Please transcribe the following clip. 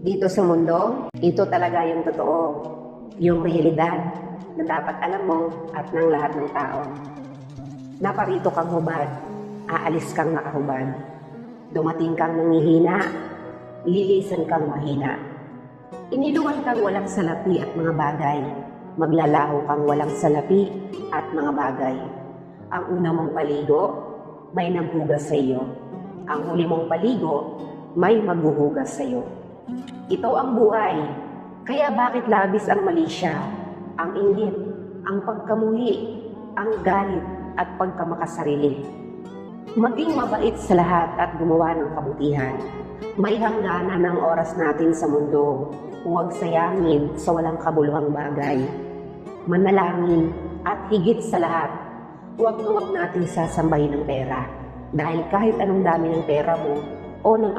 Dito sa mundo, ito talaga yung totoo, yung realidad na dapat alam mo at ng lahat ng tao. Naparito kang hubad, aalis kang nakahubad. Dumating kang nangihina, lilisan kang mahina. Iniluwan kang walang salapi at mga bagay, maglalaho kang walang salapi at mga bagay. Ang una mong paligo, may naghugas sa iyo. Ang huli mong paligo, may maghuhugas sa iyo. Ito ang buhay, kaya bakit labis ang mali siya, ang inggit, ang pagkamuli, ang galit at pagkamakasarili. Maging mabait sa lahat at gumawa ng kabutihan. May hangganan ng oras natin sa mundo, huwag sayangin sa walang kabuluhang bagay. Manalangin at higit sa lahat, huwag natin sasambahin ng pera. Dahil kahit anong dami ng pera mo o ng